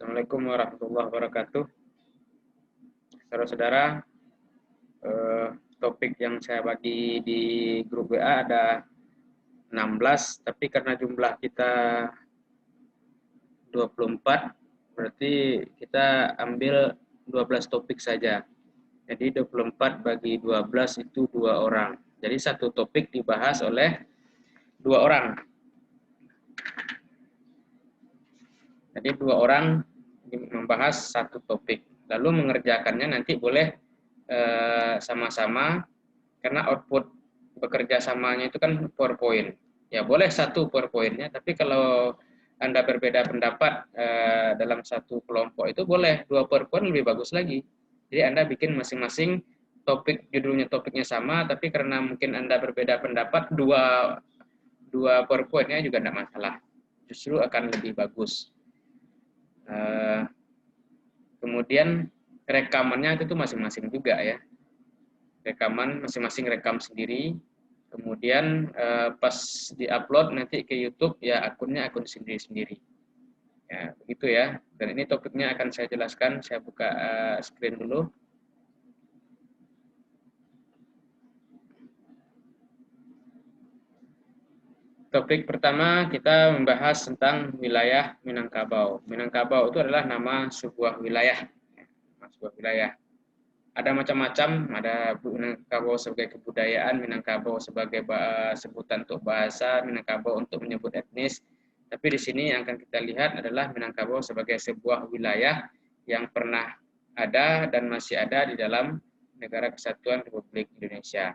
Assalamualaikum warahmatullahi wabarakatuh. Saudara-saudara, topik yang saya bagi di grup WA ada 16, tapi karena jumlah kita 24, berarti kita ambil 12 topik saja. Jadi 24 bagi 12 itu 2 orang. Jadi satu topik dibahas oleh 2 orang. Jadi 2 orang membahas satu topik. Lalu mengerjakannya nanti boleh sama-sama, karena output bekerja samanya itu kan PowerPoint. Ya boleh satu PowerPoint-nya, tapi kalau Anda berbeda pendapat dalam satu kelompok itu boleh 2 PowerPoint, lebih bagus lagi. Jadi Anda bikin masing-masing topik, judulnya topiknya sama, tapi karena mungkin Anda berbeda pendapat, dua PowerPoint-nya juga tidak masalah. Justru akan lebih bagus. Kemudian rekamannya itu masing-masing juga ya. Rekaman masing-masing rekam sendiri. Kemudian pas diupload nanti ke YouTube ya akunnya akun sendiri-sendiri. Ya, begitu ya. Dan ini topiknya akan saya jelaskan. Saya buka screen dulu. Topik pertama kita membahas tentang wilayah Minangkabau. Minangkabau itu adalah nama sebuah wilayah. Sebuah wilayah. Ada macam-macam, ada Minangkabau sebagai kebudayaan, Minangkabau sebagai sebutan untuk bahasa, Minangkabau untuk menyebut etnis. Tapi di sini yang akan kita lihat adalah Minangkabau sebagai sebuah wilayah yang pernah ada dan masih ada di dalam Negara Kesatuan Republik Indonesia.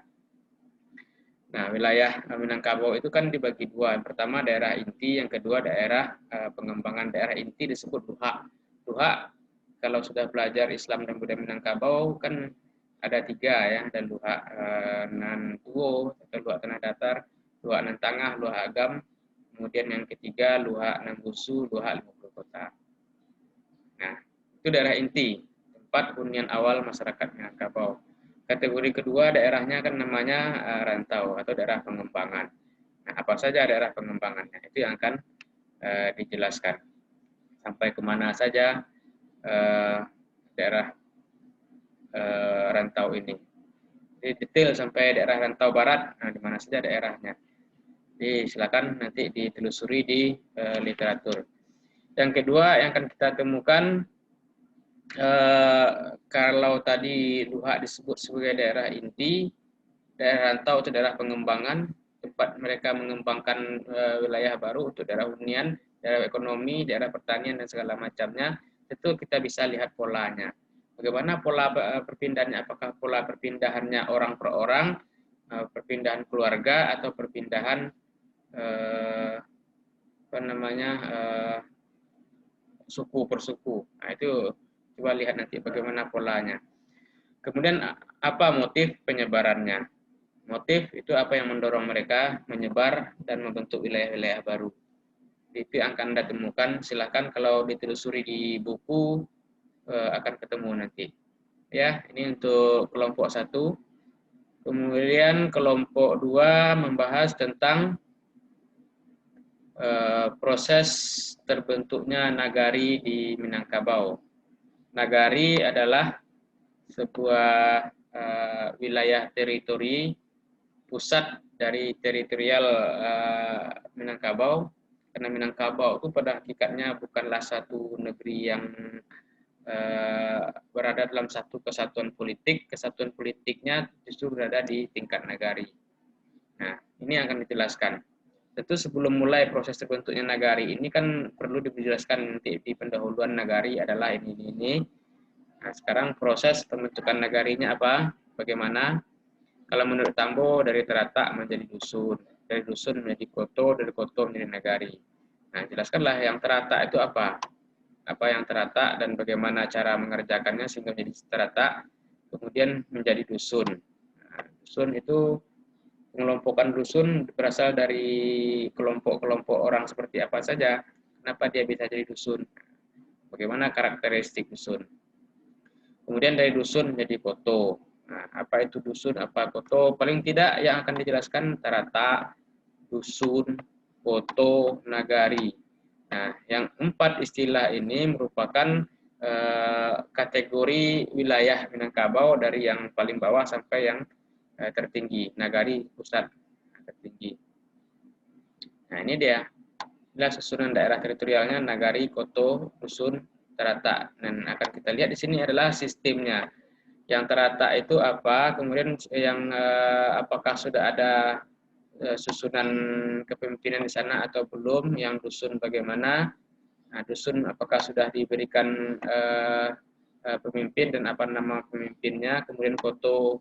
Nah, wilayah Minangkabau itu kan dibagi dua. Yang pertama daerah inti, yang kedua daerah pengembangan. Daerah inti disebut Luhak. Luhak, kalau sudah belajar Islam dan budaya Minangkabau kan ada 3 ya, ada Luhak nan Tuo atau Luhak Tanah Datar, Luhak nan Tangah, Luhak Agam. Kemudian yang ketiga Luhak nan Busu, Luhak 50 Kota. Nah, itu daerah inti, tempat hunian awal masyarakat Minangkabau. Kategori kedua daerahnya kan namanya rantau atau daerah pengembangan. Nah, apa saja daerah pengembangannya? Itu yang akan dijelaskan. Sampai kemana saja daerah rantau ini. Jadi detail sampai daerah rantau barat, nah di mana saja daerahnya. Jadi silakan nanti ditelusuri di literatur. Yang kedua yang akan kita temukan, kalau tadi Luhak disebut sebagai daerah inti, daerah rantau itu daerah pengembangan, tempat mereka mengembangkan wilayah baru untuk daerah hunian, daerah ekonomi, daerah pertanian dan segala macamnya. Itu kita bisa lihat polanya. Bagaimana pola perpindahannya? Apakah pola perpindahannya orang per orang, perpindahan keluarga, atau perpindahan suku per suku. Nah, itu coba lihat nanti bagaimana polanya. Kemudian apa motif penyebarannya? Motif itu apa yang mendorong mereka menyebar dan membentuk wilayah-wilayah baru. Itu yang akan Anda temukan. Silahkan kalau ditelusuri di buku akan ketemu nanti. Ya, ini untuk kelompok 1. Kemudian kelompok 2 membahas tentang proses terbentuknya nagari di Minangkabau. Nagari adalah sebuah wilayah teritori pusat dari teritorial Minangkabau, karena Minangkabau itu pada hakikatnya bukanlah satu negeri yang berada dalam satu kesatuan politiknya justru berada di tingkat nagari. Nah, ini akan dijelaskan. Tentu sebelum mulai proses terbentuknya nagari ini kan perlu dijelaskan nanti di pendahuluan nagari adalah ini. Nah, sekarang proses pembentukan nagarinya apa? Bagaimana? Kalau menurut Tambo dari teratak menjadi dusun, dari dusun menjadi koto, dari koto menjadi nagari. Nah, jelaskanlah yang teratak itu apa? Apa yang teratak dan bagaimana cara mengerjakannya sehingga menjadi teratak, kemudian menjadi dusun. Nah, dusun itu, pengelompokan dusun berasal dari kelompok-kelompok orang seperti apa saja. Kenapa dia bisa jadi dusun? Bagaimana karakteristik dusun? Kemudian dari dusun menjadi koto. Nah, apa itu dusun, apa koto? Paling tidak yang akan dijelaskan teratak, dusun, koto, nagari. Nah, yang 4 istilah ini merupakan kategori wilayah Minangkabau dari yang paling bawah sampai yang tertinggi, Nagari pusat tertinggi. Nah, ini dia. Inilah susunan daerah teritorialnya, Nagari, Koto, Dusun, Terata. Dan akan kita lihat di sini adalah sistemnya. Yang Terata itu apa, kemudian yang apakah sudah ada susunan kepemimpinan di sana atau belum, yang dusun bagaimana. Nah, dusun apakah sudah diberikan pemimpin dan apa nama pemimpinnya, kemudian Koto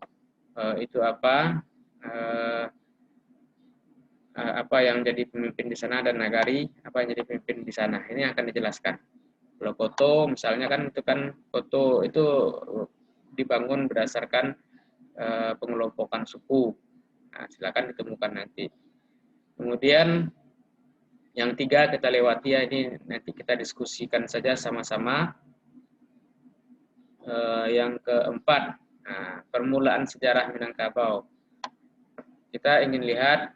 itu apa yang jadi pemimpin di sana, dan Nagari apa yang jadi pemimpin di sana. Ini akan dijelaskan. Kalau Koto misalnya kan itu kan Koto itu dibangun berdasarkan pengelompokan suku. Nah, silakan ditemukan nanti. Kemudian yang 3 kita lewati ya, ini nanti kita diskusikan saja sama-sama. Yang keempat, nah, permulaan sejarah Minangkabau. Kita ingin lihat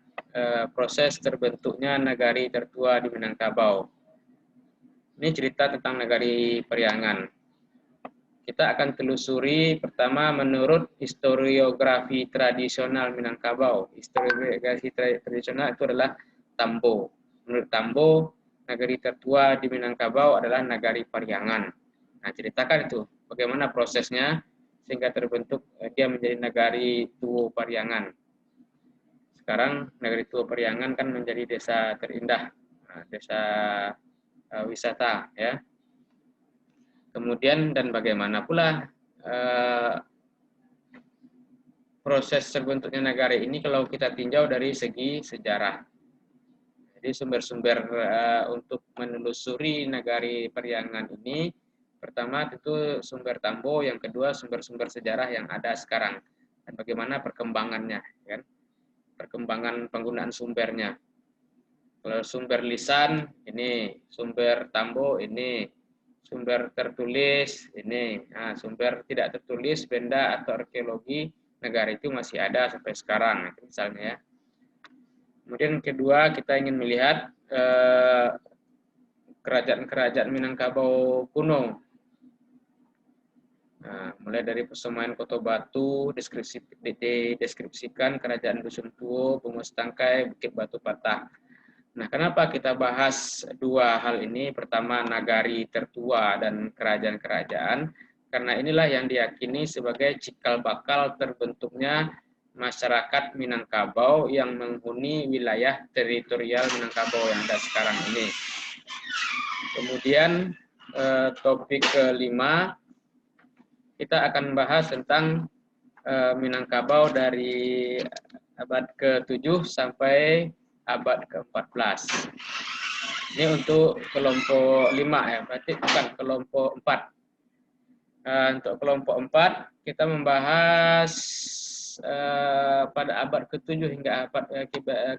proses terbentuknya nagari tertua di Minangkabau. Ini cerita tentang nagari Periangan. Kita akan telusuri pertama menurut historiografi tradisional Minangkabau. Historiografi tradisional itu adalah Tambo. Menurut Tambo, nagari tertua di Minangkabau adalah nagari Periangan. Nah, ceritakan itu bagaimana prosesnya sehingga terbentuk dia menjadi nagari Tuo Periangan. Sekarang nagari Tuo Periangan kan menjadi desa terindah, desa wisata ya. Kemudian dan bagaimana pula proses terbentuknya nagari ini kalau kita tinjau dari segi sejarah. Jadi sumber-sumber untuk menelusuri nagari Periangan ini, pertama tentu sumber Tambo, yang kedua sumber-sumber sejarah yang ada sekarang dan bagaimana perkembangannya, kan? Perkembangan penggunaan sumbernya. Kalau sumber lisan ini, sumber Tambo ini, sumber tertulis ini, nah, sumber tidak tertulis, benda atau arkeologi negara itu masih ada sampai sekarang, misalnya ya. Kemudian kedua kita ingin melihat kerajaan-kerajaan Minangkabau kuno. Nah, mulai dari Pesemaian Koto Batu, deskripsikan kerajaan Dusun Tuo, Bungus Tangkai, Bukit Batu Patah. Nah, kenapa kita bahas dua hal ini? Pertama, nagari tertua dan kerajaan-kerajaan, karena inilah yang diyakini sebagai cikal bakal terbentuknya masyarakat Minangkabau yang menghuni wilayah teritorial Minangkabau yang ada sekarang ini. Kemudian topik kelima, kita akan bahas tentang Minangkabau dari abad ke-7 sampai abad ke-14. Ini untuk kelompok 5 ya, berarti bukan kelompok 4. Untuk kelompok 4 kita membahas pada abad ke-7 hingga abad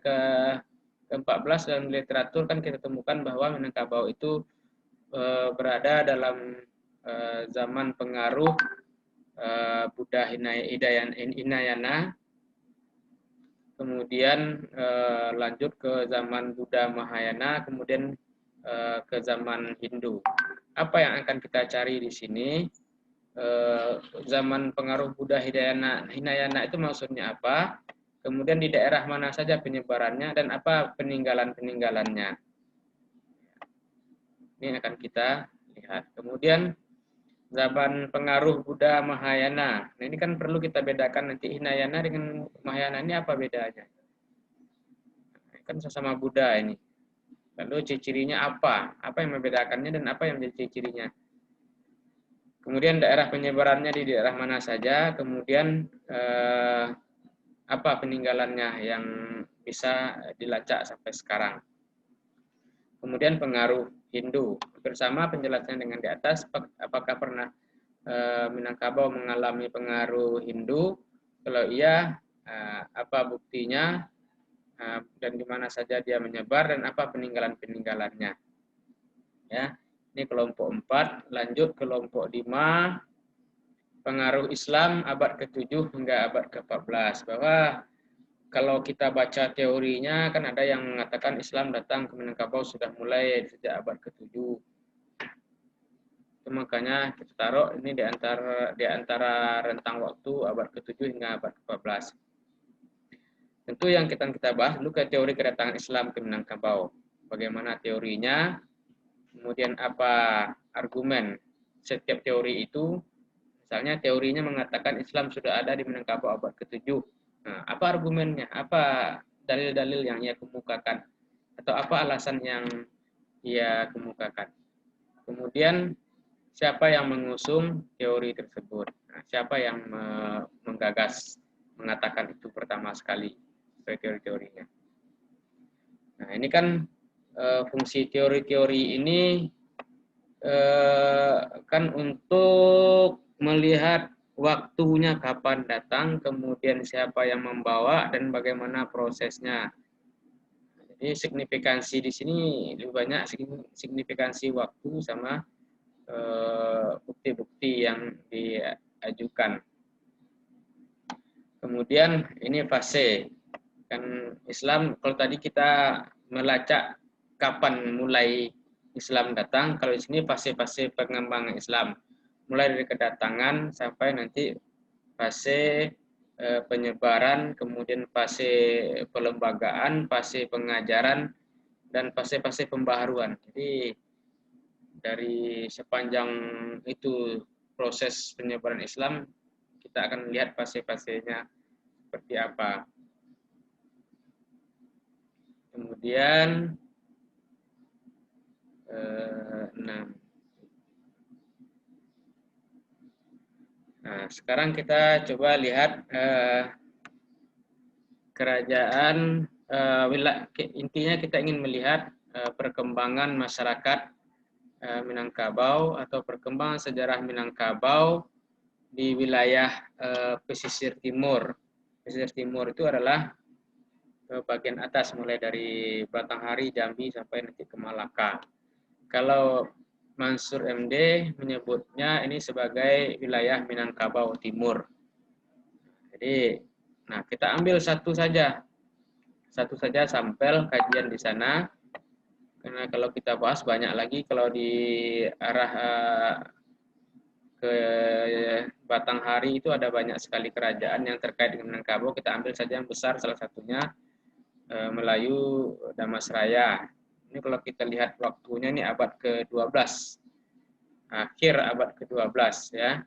ke-14, dalam literatur kan kita temukan bahwa Minangkabau itu berada dalam zaman pengaruh Buddha Hinayana. Kemudian lanjut ke zaman Buddha Mahayana, kemudian ke zaman Hindu. Apa yang akan kita cari di sini? Zaman pengaruh Buddha Hinayana itu maksudnya apa? Kemudian di daerah mana saja penyebarannya dan apa peninggalan-peninggalannya. Ini akan kita lihat. Kemudian zaman pengaruh Buddha Mahayana. Nah, ini kan perlu kita bedakan nanti Hinayana dengan Mahayana ini apa bedanya. Kan sama Buddha ini. Lalu ciri-cirinya apa? Apa yang membedakannya dan apa yang menjadi ciri-cirinya? Kemudian daerah penyebarannya di daerah mana saja, kemudian apa peninggalannya yang bisa dilacak sampai sekarang. Kemudian pengaruh Hindu. Bersama penjelasannya dengan di atas, apakah pernah Minangkabau mengalami pengaruh Hindu? Kalau iya, apa buktinya dan di mana saja dia menyebar dan apa peninggalan-peninggalannya? Ya, ini kelompok 4. Lanjut kelompok 5, pengaruh Islam abad ke-7 hingga abad ke-14. Bahwa kalau kita baca teorinya kan ada yang mengatakan Islam datang ke Minangkabau sudah mulai sejak abad ke-7. Itu makanya kita taruh ini di antara rentang waktu abad ke-7 hingga abad ke-14. Tentu yang kita bahas dulu ke teori kedatangan Islam ke Minangkabau. Bagaimana teorinya, kemudian apa argumen setiap teori itu. Misalnya teorinya mengatakan Islam sudah ada di Minangkabau abad ke-7. Nah, apa argumennya? Apa dalil-dalil yang ia kemukakan? Atau apa alasan yang ia kemukakan? Kemudian siapa yang mengusung teori tersebut? Nah, siapa yang menggagas, mengatakan itu pertama sekali sebagai teori-teorinya? Nah, ini kan fungsi teori-teori ini kan untuk melihat waktunya kapan datang, kemudian siapa yang membawa dan bagaimana prosesnya. Jadi signifikansi di sini lebih banyak signifikansi waktu sama bukti-bukti yang diajukan. Kemudian ini fase. Kan Islam, kalau tadi kita melacak kapan mulai Islam datang, kalau di sini fase-fase pengembangan Islam. Mulai dari kedatangan sampai nanti fase penyebaran, kemudian fase pelembagaan, fase pengajaran, dan fase-fase pembaharuan. Jadi dari sepanjang itu proses penyebaran Islam, kita akan lihat fase-fasenya seperti apa. Kemudian 6. Nah, sekarang kita coba lihat kerajaan intinya kita ingin melihat perkembangan masyarakat Minangkabau atau perkembangan sejarah Minangkabau di wilayah pesisir timur. Pesisir timur itu adalah bagian atas mulai dari Batanghari, Jambi sampai nanti ke Malaka. Kalau Mansur MD menyebutnya ini sebagai wilayah Minangkabau Timur. Jadi, nah kita ambil satu saja sampel kajian di sana. Karena kalau kita bahas banyak lagi, kalau di arah ke Batanghari itu ada banyak sekali kerajaan yang terkait dengan Minangkabau. Kita ambil saja yang besar, salah satunya Melayu Damasraya. Ini kalau kita lihat waktunya ini abad ke-12. Akhir abad ke-12 ya.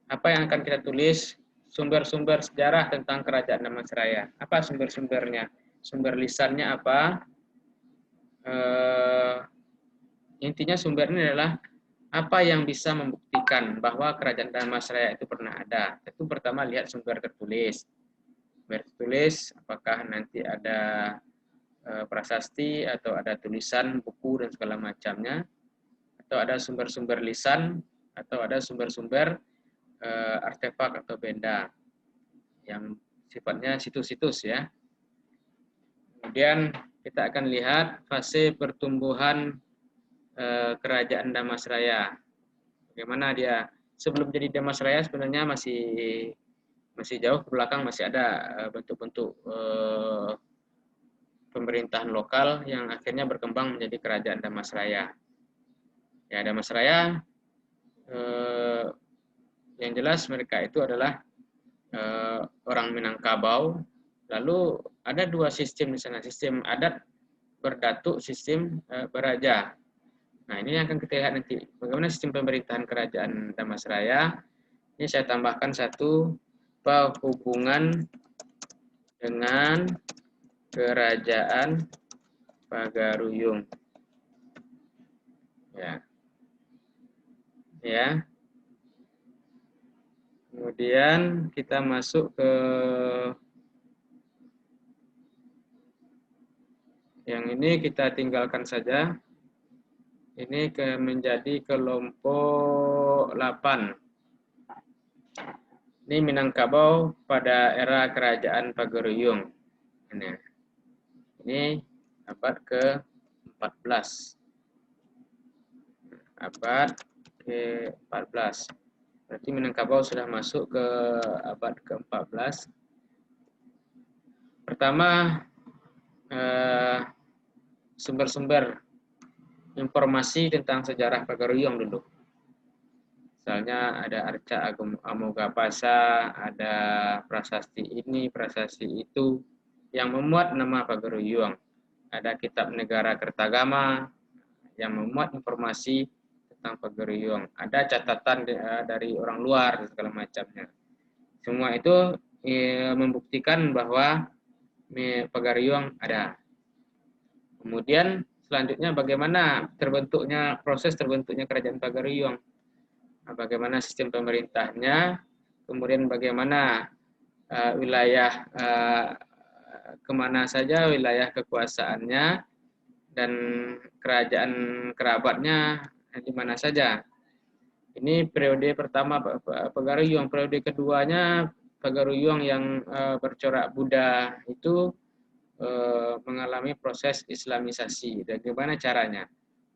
Apa yang akan kita tulis? Sumber-sumber sejarah tentang kerajaan Damasraya. Apa sumber-sumbernya? Sumber lisannya apa? Intinya sumbernya adalah apa yang bisa membuktikan bahwa kerajaan Damasraya itu pernah ada. Itu pertama lihat sumber tertulis. Bertulis apakah nanti ada prasasti atau ada tulisan buku dan segala macamnya, atau ada sumber-sumber lisan, atau ada sumber-sumber artefak atau benda yang sifatnya situs-situs ya. Kemudian kita akan lihat fase pertumbuhan kerajaan Damasraya. Bagaimana dia sebelum jadi Damasraya sebenarnya masih jauh ke belakang, masih ada bentuk-bentuk pemerintahan lokal yang akhirnya berkembang menjadi kerajaan Damasraya. Ya, Damasraya yang jelas mereka itu adalah orang Minangkabau. Lalu ada dua sistem di sana, sistem adat berdatuk, sistem beraja. Nah, ini yang akan kita lihat nanti. Bagaimana sistem pemerintahan kerajaan Damasraya. Ini saya tambahkan satu, hubungan dengan kerajaan Pagaruyung. Ya. Kemudian kita masuk ke yang ini, kita tinggalkan saja. Ini menjadi kelompok 8. Ini Minangkabau pada era kerajaan Pagaruyung. Ini abad ke-14. Abad ke-14. Berarti Minangkabau sudah masuk ke abad ke-14. Pertama, sumber-sumber informasi tentang sejarah Pagaruyung dulu. Misalnya ada Arca Amogapasa, ada prasasti ini, prasasti itu yang memuat nama Pagaruyung. Ada kitab Negara Kertagama yang memuat informasi tentang Pagaruyung. Ada catatan dari orang luar segala macamnya. Semua itu membuktikan bahwa Pagaruyung ada. Kemudian selanjutnya bagaimana proses terbentuknya Kerajaan Pagaruyung. Bagaimana sistem pemerintahnya, kemudian bagaimana wilayah kemana saja wilayah kekuasaannya, dan kerajaan kerabatnya di mana saja. Ini periode pertama Pagaruyung. Periode keduanya Pagaruyung yang bercorak Buddha itu mengalami proses Islamisasi. Dan bagaimana caranya?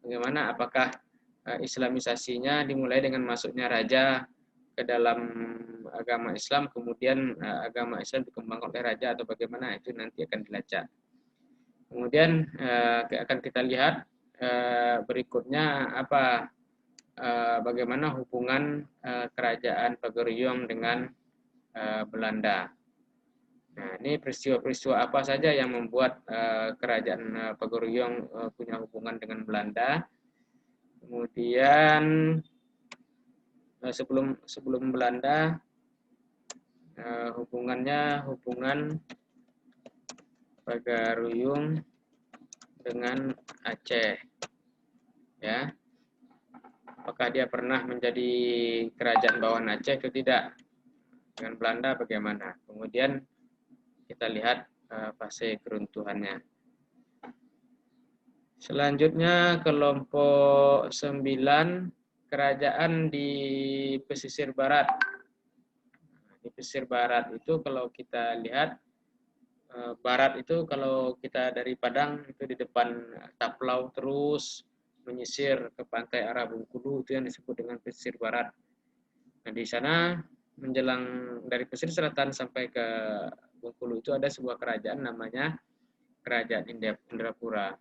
Bagaimana apakah Islamisasinya dimulai dengan masuknya raja ke dalam agama Islam, kemudian agama Islam dikembangkan oleh raja, atau bagaimana, itu nanti akan dilacak. Kemudian akan kita lihat berikutnya bagaimana hubungan kerajaan Pagaruyung dengan Belanda. Nah, ini peristiwa-peristiwa apa saja yang membuat kerajaan Pagaruyung punya hubungan dengan Belanda. Kemudian sebelum Belanda, hubungan Pagaruyung dengan Aceh, ya. Apakah dia pernah menjadi kerajaan bawahan Aceh atau tidak? Dengan Belanda bagaimana? Kemudian kita lihat fase keruntuhannya. Selanjutnya kelompok 9, kerajaan di pesisir barat. Di pesisir barat itu kalau kita lihat, barat itu kalau kita dari Padang itu di depan Taplau terus menyisir ke pantai arah Bengkulu, itu yang disebut dengan pesisir barat. Nah, di sana menjelang dari pesisir selatan sampai ke Bengkulu itu ada sebuah kerajaan namanya Kerajaan Indrapura.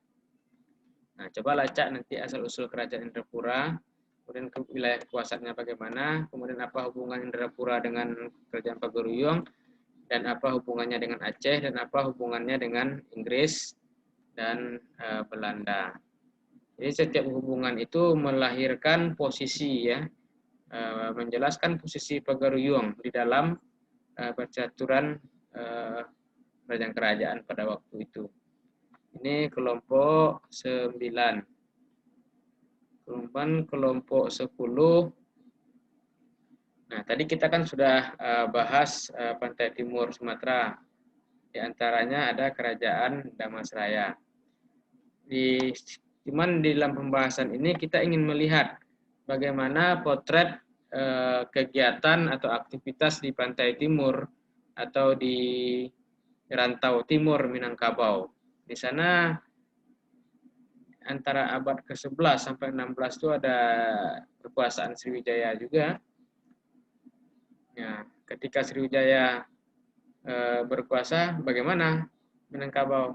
Nah, coba lacak nanti asal-usul kerajaan Indrapura, kemudian ke wilayah kekuasaannya bagaimana, kemudian apa hubungan Indrapura dengan kerajaan Pagaruyung, dan apa hubungannya dengan Aceh, dan apa hubungannya dengan Inggris dan Belanda. Jadi setiap hubungan itu melahirkan posisi, ya, menjelaskan posisi Pagaruyung di dalam percaturan kerajaan-kerajaan pada waktu itu. Ini kelompok 9. Kemudian kelompok 10. Nah, tadi kita kan sudah bahas pantai timur Sumatera. Di antaranya ada Kerajaan Damasraya. Cuman di dalam pembahasan ini kita ingin melihat bagaimana potret kegiatan atau aktivitas di pantai timur atau di rantau timur Minangkabau. Di sana antara abad ke-11 sampai 16 itu ada kekuasaan Sriwijaya juga. Ya, ketika Sriwijaya berkuasa, bagaimana Minangkabau?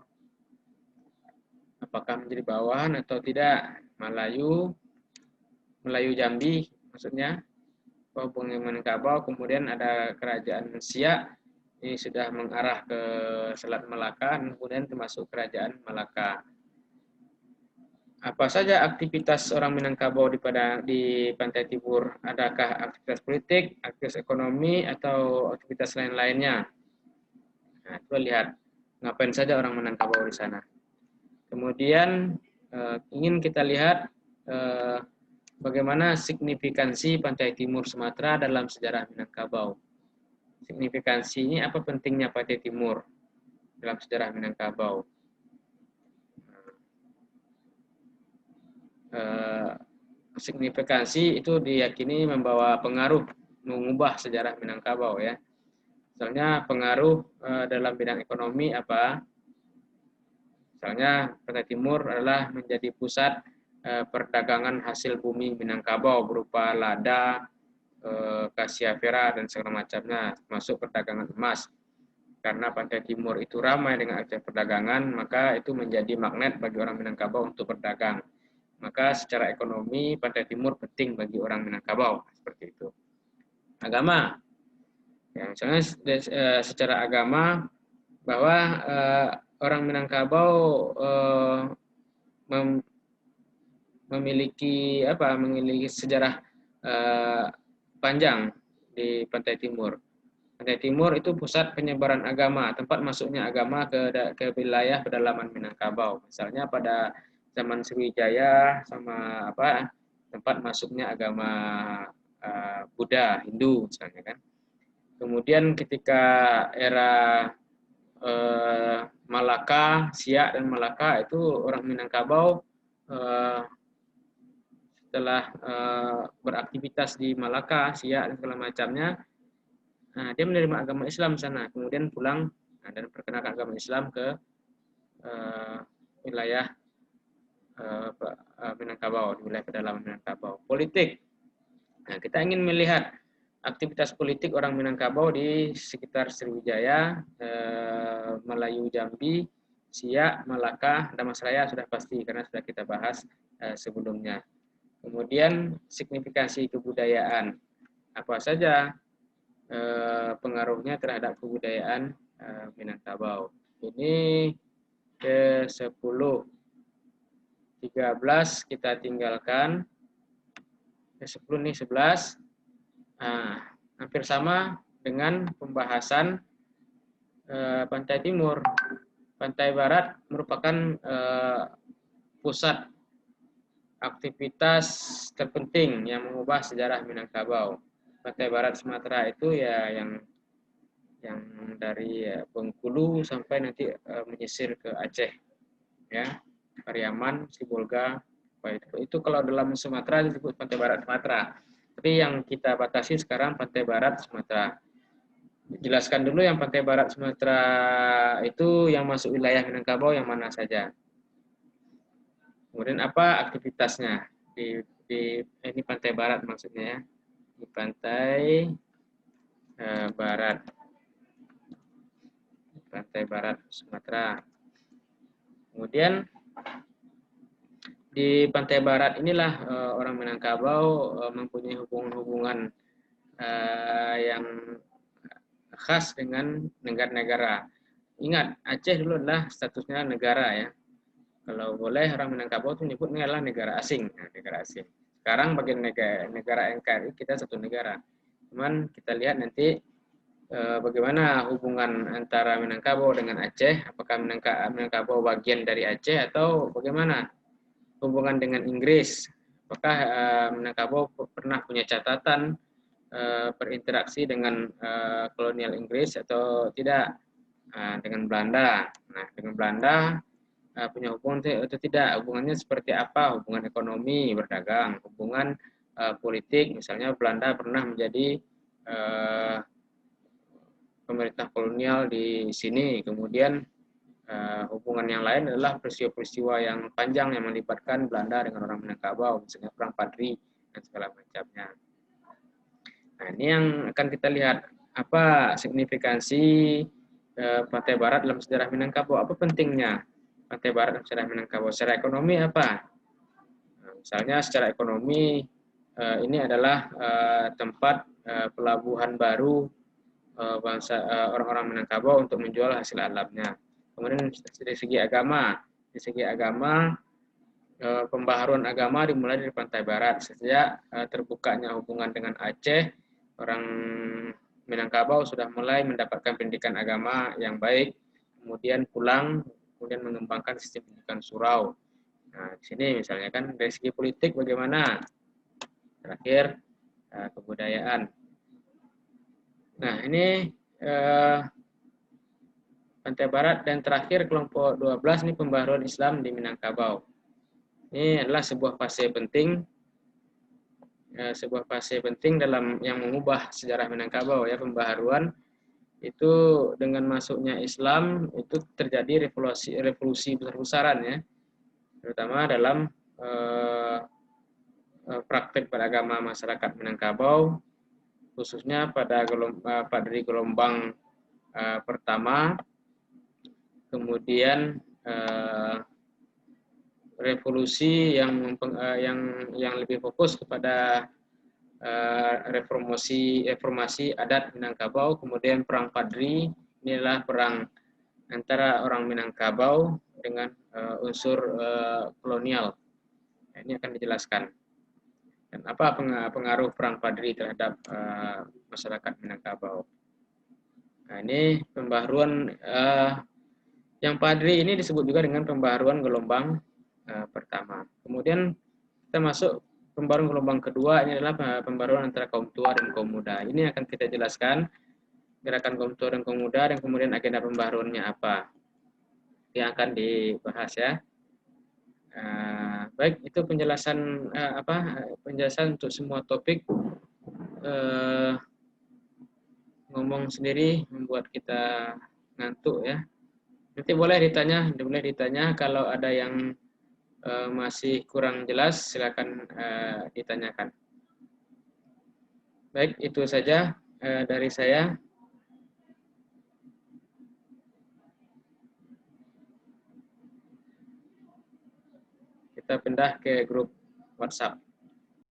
Apakah menjadi bawahan atau tidak? Melayu Jambi maksudnya, hubungan Minangkabau. Kemudian ada kerajaan Siak, ini sudah mengarah ke Selat Malaka, kemudian termasuk kerajaan Malaka. Apa saja aktivitas orang Minangkabau di pantai timur? Adakah aktivitas politik, aktivitas ekonomi, atau aktivitas lain-lainnya? Nah, coba lihat ngapain saja orang Minangkabau di sana. Kemudian ingin kita lihat bagaimana signifikansi pantai timur Sumatera dalam sejarah Minangkabau. Signifikansi ini apa pentingnya pantai timur dalam sejarah Minangkabau? Signifikansi itu diyakini membawa pengaruh mengubah sejarah Minangkabau, ya. Misalnya pengaruh dalam bidang ekonomi apa? Misalnya pantai timur adalah menjadi pusat perdagangan hasil bumi Minangkabau berupa lada, Cassia Vera dan segala macamnya, termasuk perdagangan emas. karena pantai timur itu ramai dengan aktivitas perdagangan, maka itu menjadi magnet bagi orang Minangkabau untuk berdagang. Maka secara ekonomi pantai timur penting bagi orang Minangkabau, seperti itu. Agama, ya, misalnya secara agama bahwa orang Minangkabau memiliki sejarah panjang di Pantai Timur. Pantai Timur itu pusat penyebaran agama, tempat masuknya agama ke wilayah pedalaman Minangkabau. Misalnya pada zaman Sriwijaya sama tempat masuknya agama Buddha, Hindu misalnya kan. Kemudian ketika era Malaka, Siak dan Malaka itu orang Minangkabau setelah beraktivitas di Malaka, Siak dan segala macamnya, dia menerima agama Islam sana, kemudian pulang dan perkenalkan agama Islam ke wilayah Minangkabau, di wilayah pedalaman Minangkabau. Politik, nah, kita ingin melihat aktivitas politik orang Minangkabau di sekitar Sriwijaya, Melayu Jambi, Siak, Malaka, Damasraya sudah pasti karena sudah kita bahas sebelumnya. Kemudian signifikansi kebudayaan, apa saja pengaruhnya terhadap kebudayaan Minangkabau. Ini ke 10, 13 kita tinggalkan. Ke 10 nih 11. Hampir sama dengan pembahasan Pantai Timur. Pantai Barat merupakan pusat aktivitas terpenting yang mengubah sejarah Minangkabau. Pantai Barat Sumatera itu ya yang dari Bengkulu sampai nanti menyisir ke Aceh, ya, Pariaman, Sibolga. Itu kalau dalam Sumatera disebut Pantai Barat Sumatera. Tapi yang kita batasi sekarang Pantai Barat Sumatera. Jelaskan dulu yang Pantai Barat Sumatera itu yang masuk wilayah Minangkabau yang mana saja. Kemudian apa aktivitasnya di ini Pantai Barat maksudnya ya. Di Pantai Barat Sumatera. Kemudian di Pantai Barat inilah orang Minangkabau mempunyai hubungan-hubungan yang khas dengan negara-negara. Ingat, Aceh dulu adalah statusnya negara ya. Kalau boleh orang Minangkabau itu menyebutnya adalah negara asing. Nah, negara asing. Sekarang bagian negara NKRI kita satu negara. Cuman kita lihat nanti bagaimana hubungan antara Minangkabau dengan Aceh, apakah Minangkabau bagian dari Aceh atau bagaimana hubungan dengan Inggris, apakah Minangkabau pernah punya catatan berinteraksi dengan kolonial Inggris atau tidak, dengan Belanda. Nah, dengan Belanda punya hubungan atau tidak, hubungannya seperti apa, hubungan ekonomi, berdagang, hubungan politik, misalnya Belanda pernah menjadi pemerintah kolonial di sini. Kemudian hubungan yang lain adalah peristiwa-peristiwa yang panjang yang melibatkan Belanda dengan orang Minangkabau, misalnya Perang Padri dan segala macamnya. Nah, ini yang akan kita lihat, apa signifikansi Pantai Barat dalam sejarah Minangkabau, apa pentingnya Pantai Barat dalam sejarah Minangkabau. Secara ekonomi apa? Nah, misalnya secara ekonomi ini adalah tempat pelabuhan baru orang-orang Minangkabau untuk menjual hasil alamnya. Kemudian dari segi agama, pembaharuan agama dimulai dari Pantai Barat. Sejak terbukanya hubungan dengan Aceh, orang Minangkabau sudah mulai mendapatkan pendidikan agama yang baik, kemudian pulang, kemudian mengembangkan sistem pendidikan surau. Nah, di sini misalnya kan dari segi politik bagaimana? Terakhir, kebudayaan. Nah, ini Pantai Barat, dan terakhir kelompok 12 ini pembaharuan Islam di Minangkabau. Ini adalah sebuah fase penting dalam yang mengubah sejarah Minangkabau ya, pembaharuan itu dengan masuknya Islam itu terjadi revolusi besar-besaran ya, terutama dalam praktek beragama masyarakat Minangkabau, khususnya pada dari gelombang pertama, kemudian revolusi yang lebih fokus kepada reformasi adat Minangkabau, kemudian perang Padri, inilah perang antara orang Minangkabau dengan unsur kolonial. Ini akan dijelaskan. Dan apa pengaruh perang Padri terhadap masyarakat Minangkabau. Nah, ini pembaharuan yang Padri ini disebut juga dengan pembaharuan gelombang pertama. Kemudian kita masuk pembaruan gelombang kedua, ini adalah pembaruan antara kaum tua dan kaum muda. Ini akan kita jelaskan gerakan kaum tua dan kaum muda dan kemudian agenda pembaharuannya apa yang akan dibahas ya. Baik, itu penjelasan penjelasan untuk semua topik. Ngomong sendiri membuat kita ngantuk ya. Nanti boleh ditanya kalau ada yang masih kurang jelas, silakan ditanyakan. Baik, itu saja dari saya. Kita pindah ke grup WhatsApp.